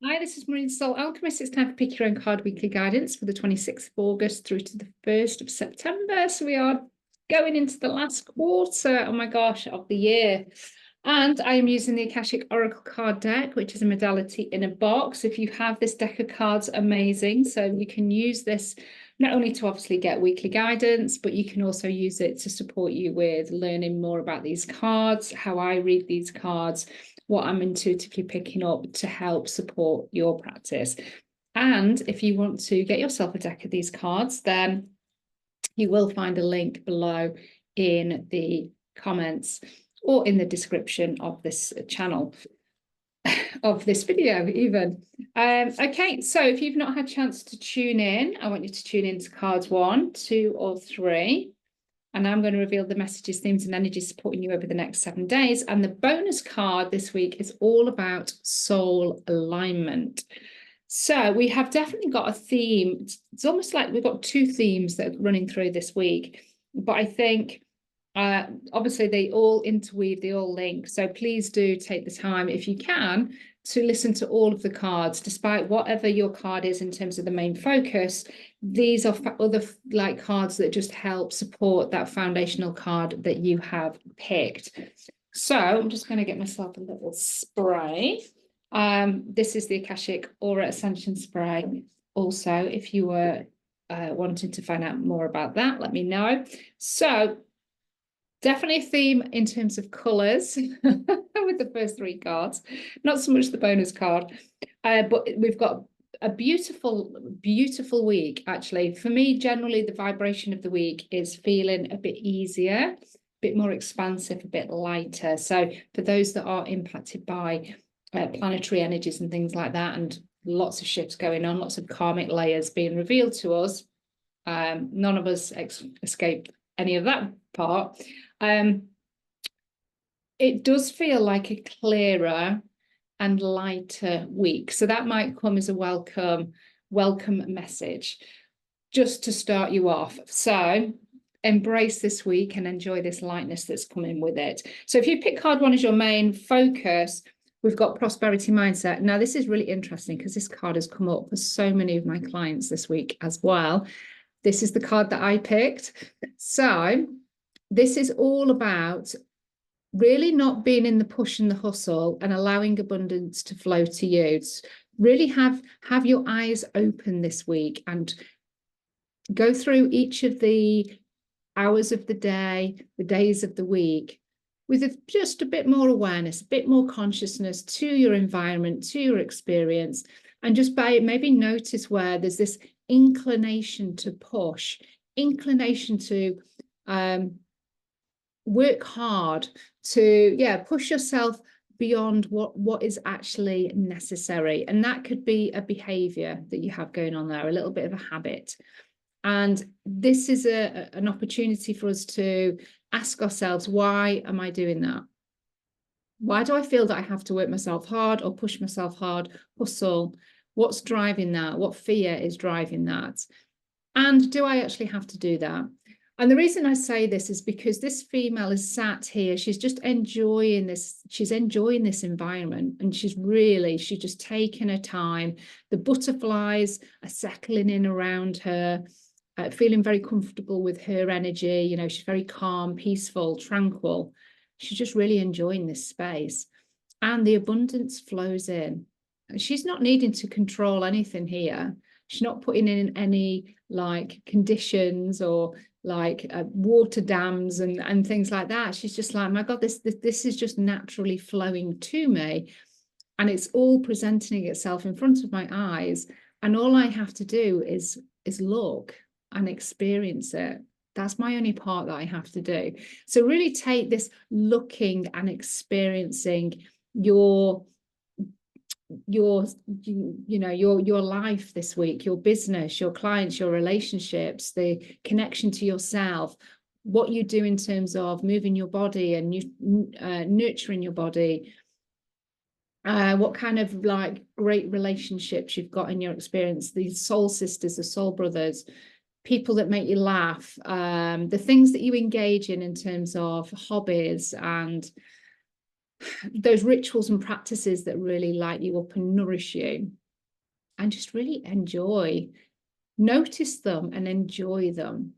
Hi, this is Marina the Soul Alchemist. It's time for Pick Your Own Card Weekly Guidance for the 26th of August through to the 1st of September. So we are going into the last quarter, oh my gosh, of the year. And I am using the Akashic Oracle card deck, which is a modality in a box. If you have this deck of cards, amazing. So you can use this not only to obviously get weekly guidance, but you can also use it to support you with learning more about these cards, how I read these cards, what I'm intuitively picking up to help support your practice. And if you want to get yourself a deck of these cards, then you will find a link below in the comments or in the description of this channel, of this video even. Okay, so if you've not had a chance to tune in, I want you to tune in to cards 1, 2, or 3. And I'm going to reveal the messages, themes, and energies supporting you over the next 7 days. And the bonus card this week is all about soul alignment. So we have definitely got a theme. It's almost like we've got 2 themes that are running through this week. But I think, obviously, they all interweave, they all link. So please do take the time, if you can, to listen to all of the cards, despite whatever your card is in terms of the main focus. These are other like cards that just help support that foundational card that you have picked. So I'm just going to get myself a little spray. This is the Akashic Aura Ascension Spray. Also, if you were wanting to find out more about that, let me know. So definitely a theme in terms of colours with the first 3 cards, not so much the bonus card, but we've got a beautiful, beautiful week, actually. For me, generally, the vibration of the week is feeling a bit easier, a bit more expansive, a bit lighter. So for those that are impacted by planetary energies and things like that, and lots of shifts going on, lots of karmic layers being revealed to us, none of us escape any of that part. It does feel like a clearer and lighter week. So that might come as a welcome message just to start you off. So embrace this week and enjoy this lightness that's coming with it. So if you pick card 1 as your main focus, we've got prosperity mindset. Now, this is really interesting because this card has come up for so many of my clients this week as well. This is the card that I picked. So this is all about really not being in the push and the hustle and allowing abundance to flow to you. Really have your eyes open this week and go through each of the hours of the day, the days of the week, with just a bit more awareness, a bit more consciousness to your environment, to your experience, and just maybe notice where there's this inclination to push, inclination to work hard, to push yourself beyond what is actually necessary. And that could be a behavior that you have going on there, a little bit of a habit. And this is an opportunity for us to ask ourselves, why am I doing that? Why do I feel that I have to work myself hard or push myself hard, hustle? What's driving that? What fear is driving that? And do I actually have to do that? And the reason I say this is because this female is sat here. She's just enjoying this. She's enjoying this environment, and she's just taken her time. The butterflies are settling in around her, feeling very comfortable with her energy. You know, she's very calm, peaceful, tranquil. She's just really enjoying this space, and the abundance flows in. She's not needing to control anything here. She's not putting in any like conditions or like water dams and things like that. She's just like, my God, this is just naturally flowing to me, and it's all presenting itself in front of my eyes, and all I have to do is look and experience it. That's my only part that I have to do. So really take this looking and experiencing your life this week, your business, your clients, your relationships, the connection to yourself, what you do in terms of moving your body and nurturing your body, what kind of like great relationships you've got in your experience, these soul sisters, the soul brothers, people that make you laugh, the things that you engage in terms of hobbies and those rituals and practices that really light you up and nourish you, and just really enjoy, notice them and enjoy them.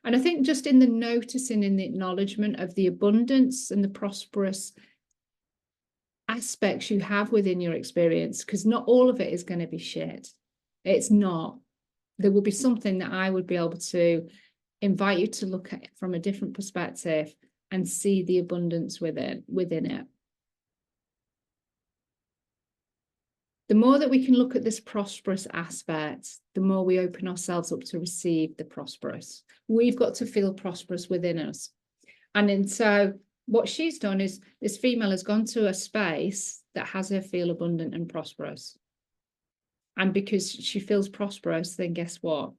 And I think just in the noticing, in the acknowledgement of the abundance and the prosperous aspects you have within your experience, because not all of it is going to be shit. It's not. There will be something that I would be able to invite you to look at from a different perspective and see the abundance within it. The more that we can look at this prosperous aspect, the more we open ourselves up to receive the prosperous. We've got to feel prosperous within us. And then so what she's done is, this female has gone to a space that has her feel abundant and prosperous. And because she feels prosperous, then guess what?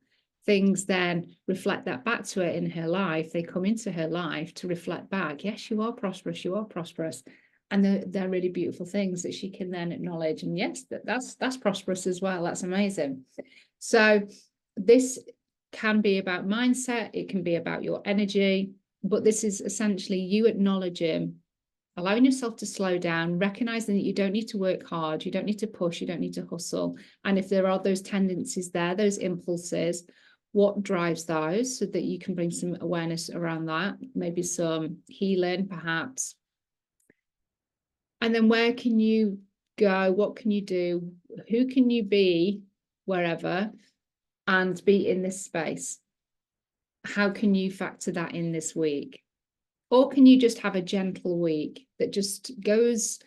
Things then reflect that back to her in her life. They come into her life to reflect back. Yes, you are prosperous. You are prosperous. And they're really beautiful things that she can then acknowledge. And yes, that's prosperous as well. That's amazing. So this can be about mindset. It can be about your energy. But this is essentially you acknowledging, allowing yourself to slow down, recognizing that you don't need to work hard. You don't need to push. You don't need to hustle. And if there are those tendencies there, those impulses, what drives those, so that you can bring some awareness around that, maybe some healing perhaps. And then where can you go? What can you do? Who can you be wherever and be in this space? How can you factor that in this week? Or can you just have a gentle week that just goes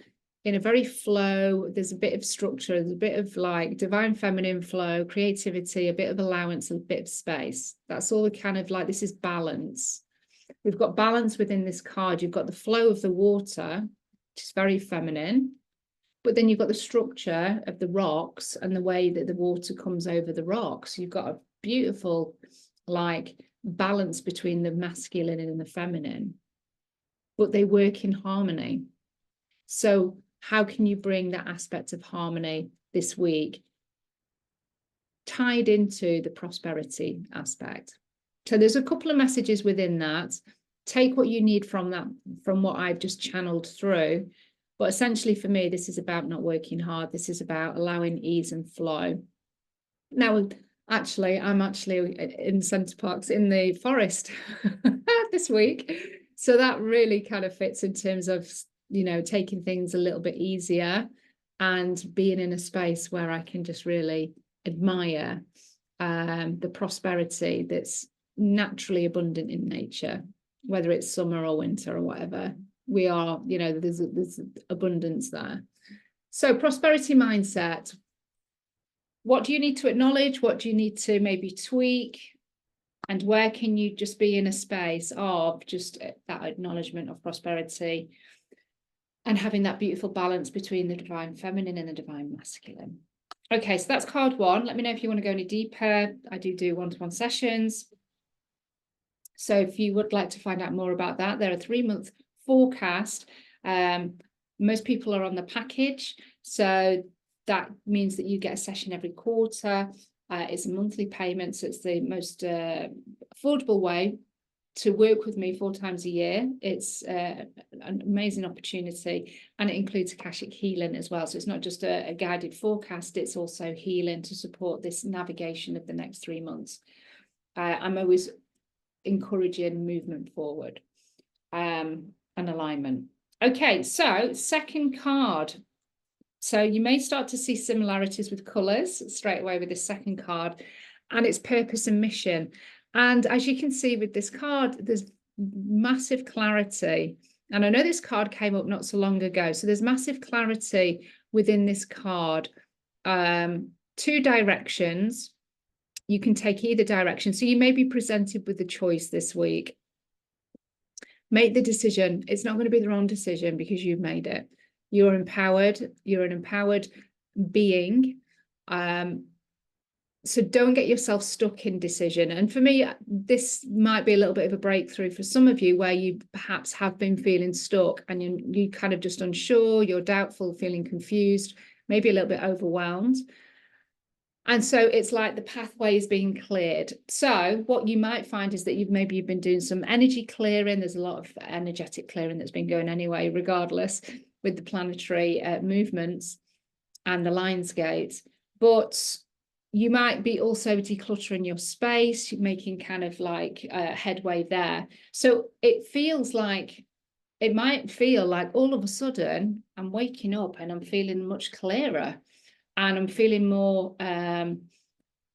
in a very flow? There's a bit of structure, there's a bit of like divine feminine flow, creativity, a bit of allowance, a bit of space. That's all kind of like, this is balance. We've got balance within this card. You've got the flow of the water, which is very feminine, but then you've got the structure of the rocks and the way that the water comes over the rocks. You've got a beautiful like balance between the masculine and the feminine, but they work in harmony. So how can you bring that aspect of harmony this week tied into the prosperity aspect? So there's a couple of messages within that. Take what you need from that, from what I've just channeled through. But essentially for me, this is about not working hard. This is about allowing ease and flow. Now, actually, I'm actually in Centre Parks in the forest this week. So that really kind of fits in terms of, you know, taking things a little bit easier and being in a space where I can just really admire the prosperity that's naturally abundant in nature, whether it's summer or winter or whatever. We are, you know, there's abundance there. So prosperity mindset. What do you need to acknowledge? What do you need to maybe tweak? And where can you just be in a space of just that acknowledgement of prosperity and having that beautiful balance between the divine feminine and the divine masculine? Okay, so that's card one. Let me know if you want to go any deeper. I do one-to-one sessions. So if you would like to find out more about that, they're a 3-month forecast. Most people are on the package. So that means that you get a session every quarter. It's a monthly payment, so it's the most affordable way to work with me 4 times a year. It's an amazing opportunity, and it includes Akashic healing as well. So it's not just a guided forecast, it's also healing to support this navigation of the next 3 months. I'm always encouraging movement forward and alignment. Okay, so second card. So you may start to see similarities with colours straight away with this second card, and it's purpose and mission. And as you can see with this card, there's massive clarity. And I know this card came up not so long ago. So there's massive clarity within this card. 2 directions. You can take either direction. So you may be presented with the choice this week. Make the decision. It's not going to be the wrong decision because you've made it. You're empowered. You're an empowered being. So don't get yourself stuck in decision. And for me, this might be a little bit of a breakthrough for some of you where you perhaps have been feeling stuck and you kind of just unsure, you're doubtful, feeling confused, maybe a little bit overwhelmed. And so it's like the pathway is being cleared. So what you might find is that you've been doing some energy clearing. There's a lot of energetic clearing that's been going anyway, regardless, with the planetary movements and the Lion's Gate. But you might be also decluttering your space, making kind of like headway there. So it might feel like all of a sudden I'm waking up and I'm feeling much clearer. And I'm feeling more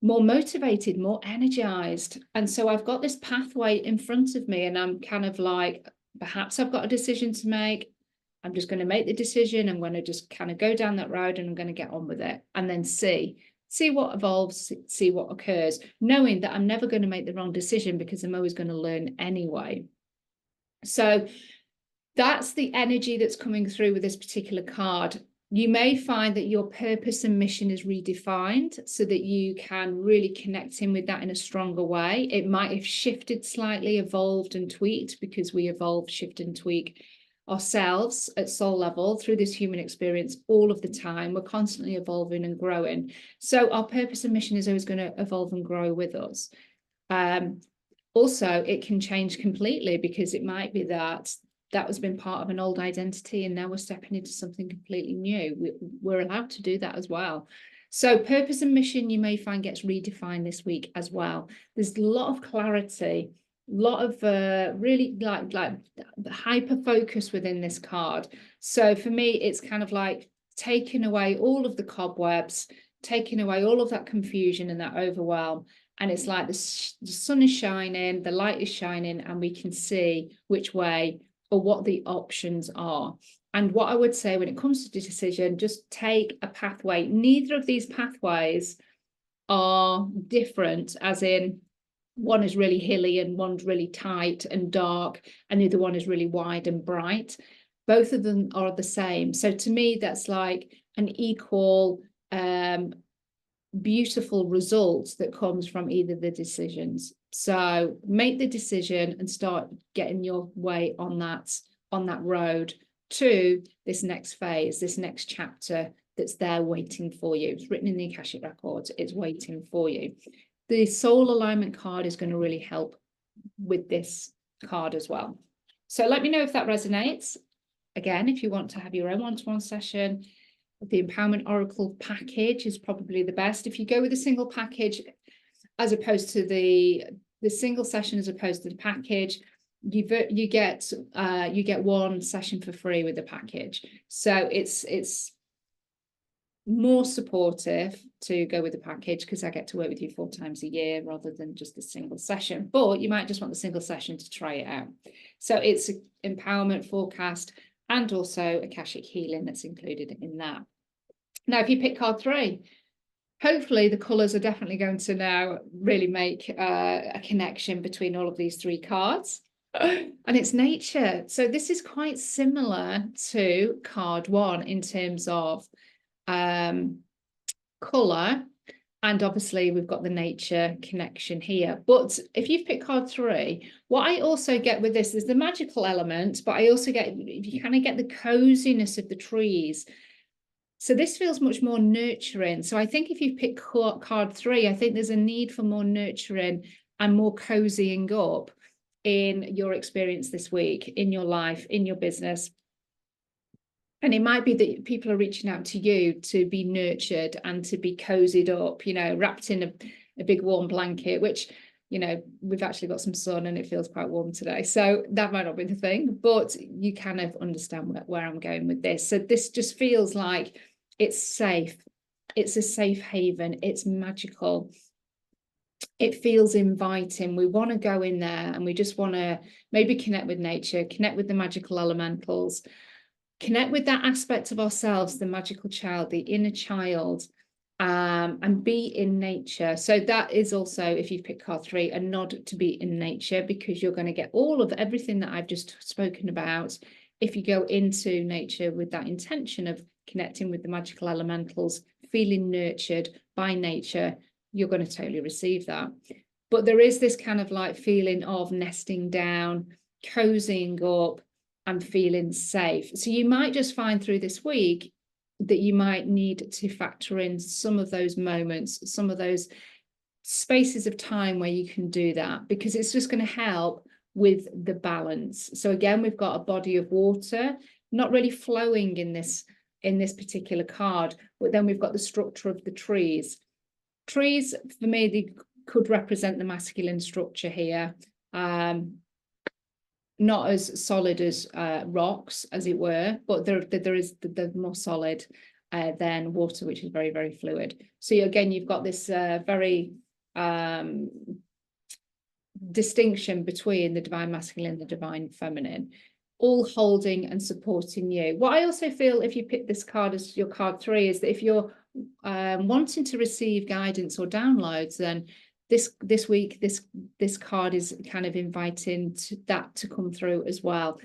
motivated, more energized. And so I've got this pathway in front of me, and I'm kind of like, perhaps I've got a decision to make. I'm just going to make the decision. I'm going to just kind of go down that road, and I'm going to get on with it, and then see what evolves, see what occurs, knowing that I'm never going to make the wrong decision because I'm always going to learn anyway. So that's the energy that's coming through with this particular card. You may find that your purpose and mission is redefined so that you can really connect in with that in a stronger way. It might have shifted slightly, evolved and tweaked, because we evolve, shift and tweak ourselves at soul level through this human experience all of the time. We're constantly evolving and growing. So our purpose and mission is always going to evolve and grow with us. Also, it can change completely, because it might be that has been part of an old identity, and now we're stepping into something completely new. We're allowed to do that as well. So purpose and mission, you may find, gets redefined this week as well. There's a lot of clarity, a lot of really like hyper focus within this card. So for me, it's kind of like taking away all of the cobwebs, taking away all of that confusion and that overwhelm. And it's like the sun is shining, the light is shining, and we can see which way or what the options are. And what I would say when it comes to the decision, just take a pathway. Neither of these pathways are different, as in one is really hilly and one's really tight and dark, and the other one is really wide and bright. Both of them are the same. So to me, that's like an equal, beautiful result that comes from either the decisions. So make the decision and start getting your way on that road to this next phase, this next chapter that's there waiting for you. It's written in the Akashic Records. It's waiting for you. The soul alignment card is going to really help with this card as well. So let me know if that resonates. Again, if you want to have your own one-to-one session, the Empowerment Oracle package is probably the best. If you go with a single package, as opposed to the single session, as opposed to the package, you get one session for free with the package. So it's more supportive to go with the package, because I get to work with you 4 times a year rather than just a single session. But you might just want the single session to try it out. So it's empowerment, forecast, and also Akashic healing that's included in that. Now, if you pick card 3, hopefully the colours are definitely going to now really make a connection between all of these 3 cards. And it's nature. So this is quite similar to card 1 in terms of colour. And obviously we've got the nature connection here. But if you've picked card 3, what I also get with this is the magical element, but I also get, you kind of get the coziness of the trees. So this feels much more nurturing. So I think if you pick card 3, I think there's a need for more nurturing and more cozying up in your experience this week, in your life, in your business. And it might be that people are reaching out to you to be nurtured and to be cozied up, you know, wrapped in a big warm blanket, which, you know, we've actually got some sun and it feels quite warm today. So that might not be the thing, but you kind of understand where I'm going with this. So this just feels like it's safe. It's a safe haven. It's magical. It feels inviting. We want to go in there and we just want to maybe connect with nature, connect with the magical elementals, connect with that aspect of ourselves, the magical child, the inner child, and be in nature. So that is also, if you've picked card 3, a nod to be in nature, because you're going to get all of everything that I've just spoken about. If you go into nature with that intention of connecting with the magical elementals, feeling nurtured by nature, you're going to totally receive that. But there is this kind of like feeling of nesting down, cozying up, and feeling safe. So you might just find through this week, that you might need to factor in some of those moments, some of those spaces of time where you can do that, because it's just going to help with the balance. So again, we've got a body of water, not really flowing in this particular card, but then we've got the structure of the trees. Trees, for me, they could represent the masculine structure here. Not as solid as rocks, as it were, but they're more solid than water, which is very, very fluid. So again, you've got this very distinction between the divine masculine and the divine feminine, all holding and supporting you. What I also feel, if you pick this card as your card 3, is that if you're wanting to receive guidance or downloads, then this week, this card is kind of inviting that to come through as well.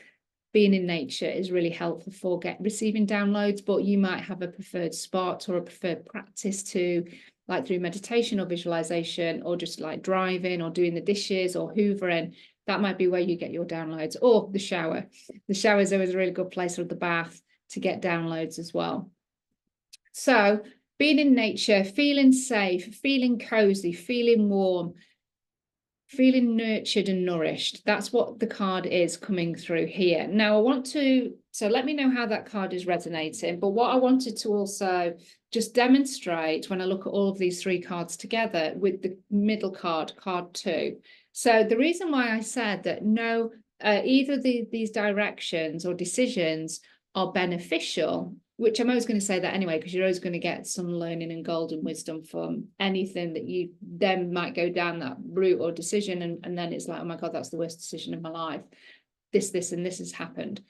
Being in nature is really helpful for receiving downloads, but you might have a preferred spot or a preferred practice to, like through meditation or visualization, or just like driving or doing the dishes or hoovering. That might be where you get your downloads, or the shower. The shower is always a really good place, or the bath, to get downloads as well. So being in nature, feeling safe, feeling cozy, feeling warm, feeling nurtured and nourished. That's what the card is coming through here. Now I want to, so let me know how that card is resonating. But what I wanted to also just demonstrate when I look at all of these 3 cards together with the middle card, card 2. So the reason why I said that no, either these directions or decisions are beneficial, which I'm always going to say that anyway, because you're always going to get some learning and golden wisdom from anything that you then might go down that route or decision. And then it's like, oh my God, that's the worst decision of my life. This, and this has happened.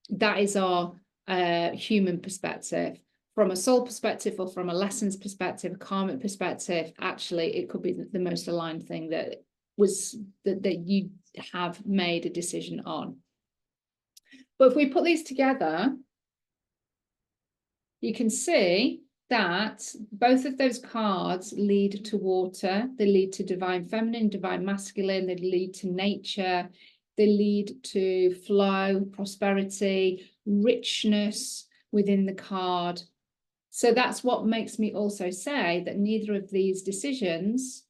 That is our human perspective. From a soul perspective, or from a lessons perspective, a karmic perspective, actually, it could be the most aligned thing that you have made a decision on. But if we put these together, you can see that both of those cards lead to water. They lead to divine feminine, divine masculine. They lead to nature. They lead to flow, prosperity, richness within the card. So that's what makes me also say that neither of these decisions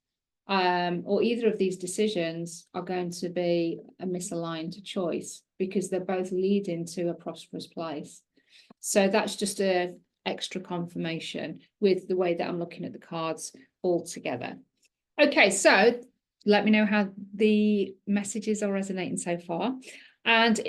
or either of these decisions are going to be a misaligned choice, because they're both leading to a prosperous place. So that's just a extra confirmation with the way that I'm looking at the cards all together. Okay, so let me know how the messages are resonating so far. And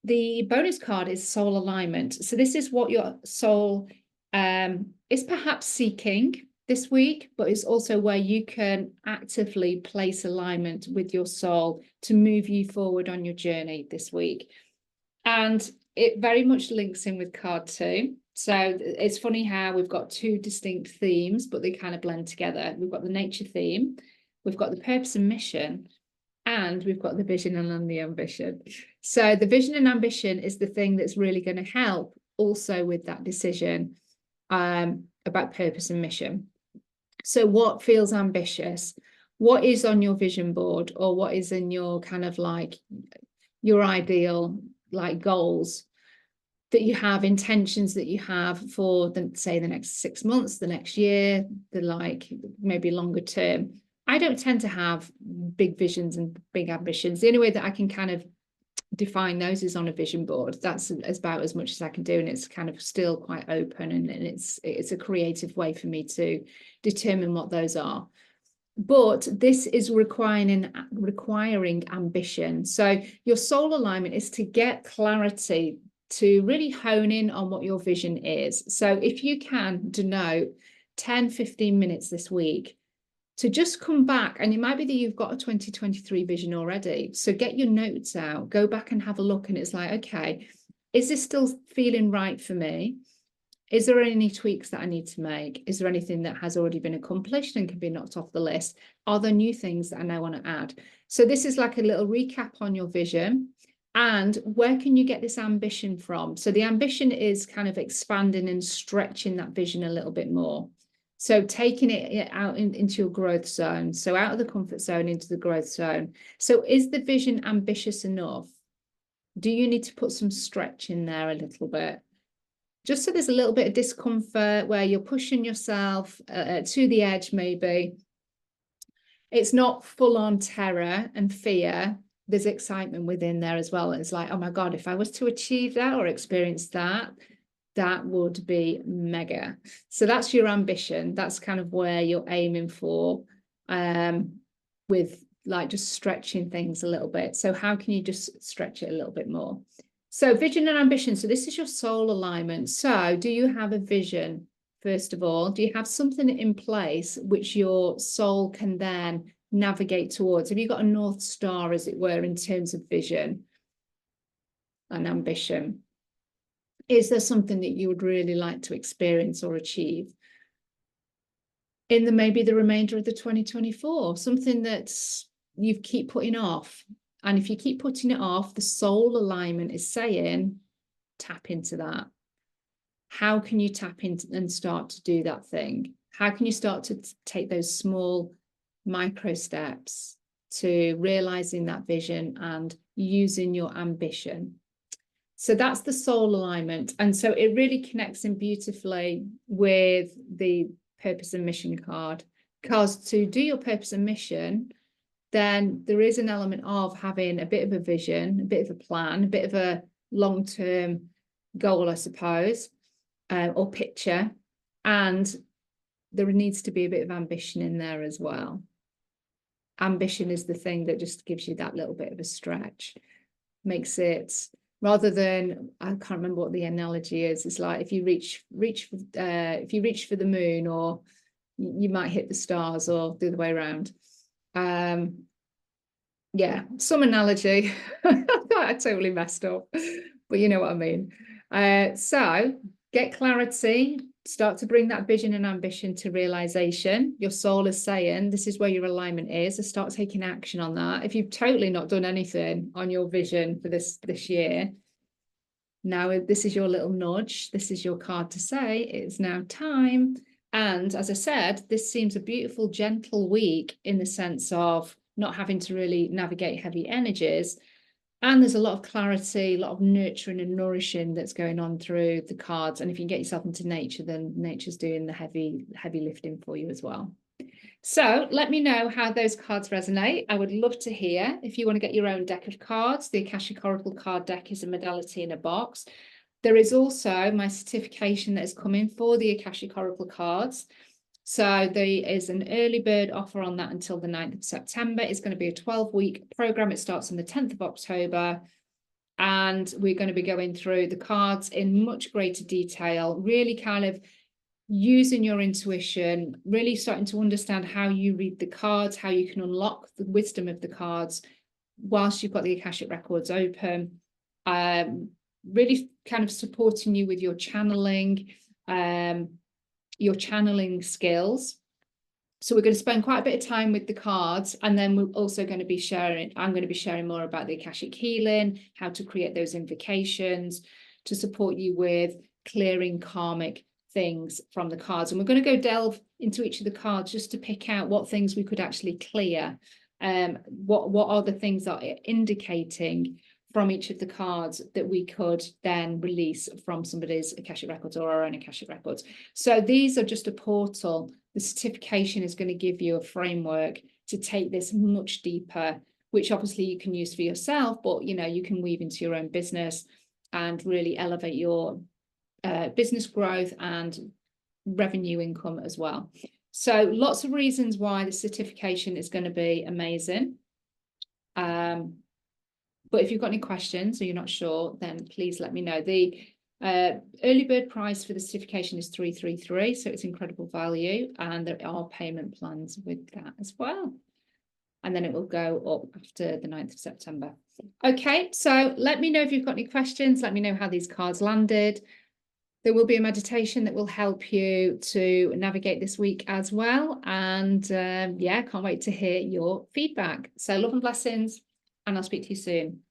the bonus card is soul alignment. So this is what your soul is perhaps seeking this week, but it's also where you can actively place alignment with your soul to move you forward on your journey this week. And it very much links in with card 2. So it's funny how we've got 2 distinct themes, but they kind of blend together. We've got the nature theme, we've got the purpose and mission, and we've got the vision and the ambition. So the vision and ambition is the thing that's really going to help also with that decision about purpose and mission. So what feels ambitious? What is on your vision board, or what is in your kind of like your ideal like goals that you have, intentions that you have for say the next 6 months, the next year, the like maybe longer term. I don't tend to have big visions and big ambitions. The only way that I can kind of define those is on a vision board. That's about as much as I can do, and it's kind of still quite open, and it's a creative way for me to determine what those are. But this is requiring ambition. So your soul alignment is to get clarity, to really hone in on what your vision is. So if you can denote 10-15 minutes this week to just come back, and it might be that you've got a 2023 vision already, so get your notes out, go back and have a look, and it's like, okay, is this still feeling right for me? Is there any tweaks that I need to make? Is there anything that has already been accomplished and can be knocked off the list? Are there new things that I now want to add? So this is like a little recap on your vision. And where can you get this ambition from? So the ambition is kind of expanding and stretching that vision a little bit more. So taking it out into your growth zone. So out of the comfort zone into the growth zone. So is the vision ambitious enough? Do you need to put some stretch in there a little bit? just so there's a little bit of discomfort where you're pushing yourself to the edge maybe. It's not full on terror and fear. There's excitement within there as well. It's like, oh my God, if I was to achieve that or experience that, that would be mega. So that's your ambition. That's kind of where you're aiming for, with like just stretching things a little bit. So how can you just stretch it a little bit more? So vision and ambition. So this is your soul alignment. So do you have a vision? First of all, do you have something in place which your soul can then navigate towards? Have you got a North Star, as it were, in terms of vision and ambition? Is there something that you would really like to experience or achieve in maybe the remainder of the 2024? Something that you keep putting off. And if you keep putting it off, the soul alignment is saying, tap into that. How can you tap into and start to do that thing? How can you start to take those small micro steps to realizing that vision and using your ambition? So that's the soul alignment. And so it really connects in beautifully with the purpose and mission card, because to do your purpose and mission, then there is an element of having a bit of a vision, a bit of a plan, a bit of a long-term goal, I suppose, or picture. And there needs to be a bit of ambition in there as well. Ambition is the thing that just gives you that little bit of a stretch, makes it, rather than, I can't remember what the analogy is. It's like if you reach for the moon, or you might hit the stars, or the other way around. Yeah, some analogy. I totally messed up, but you know what I mean. So get clarity, start to bring that vision and ambition to realization. Your soul is saying, this is where your alignment is, so start taking action on that. If you've totally not done anything on your vision for this year, now this is your little nudge. This is your card to say it's now time. And as I said, this seems a beautiful, gentle week in the sense of not having to really navigate heavy energies. And there's a lot of clarity, a lot of nurturing and nourishing that's going on through the cards. And if you can get yourself into nature, then nature's doing the heavy lifting for you as well. So let me know how those cards resonate. I would love to hear. If you want to get your own deck of cards, the Akashic Oracle card deck is a modality in a box. There is also my certification that is coming for the Akashic Oracle cards. So there is an early bird offer on that until the 9th of September. It's going to be a 12-week program. It starts on the 10th of October. And we're going to be going through the cards in much greater detail, really kind of using your intuition, really starting to understand how you read the cards, how you can unlock the wisdom of the cards whilst you've got the Akashic Records open, really kind of supporting you with your channeling skills. So we're going to spend quite a bit of time with the cards, and then we're also going to be I'm going to be sharing more about the Akashic healing, how to create those invocations to support you with clearing karmic things from the cards. And we're going to go delve into each of the cards just to pick out what things we could actually clear. What are the things that are indicating from each of the cards that we could then release from somebody's Akashic Records or our own Akashic Records. So these are just a portal. The certification is going to give you a framework to take this much deeper, which obviously you can use for yourself, but you can weave into your own business and really elevate your business growth and revenue income as well. So lots of reasons why the certification is going to be amazing. But if you've got any questions or you're not sure, then please let me know. The early bird price for the certification is $333, so it's incredible value, and there are payment plans with that as well. And then it will go up after the 9th of September. Okay, so let me know if you've got any questions. Let me know how these cards landed. There will be a meditation that will help you to navigate this week as well. And yeah, can't wait to hear your feedback. So love and blessings, and I'll speak to you soon.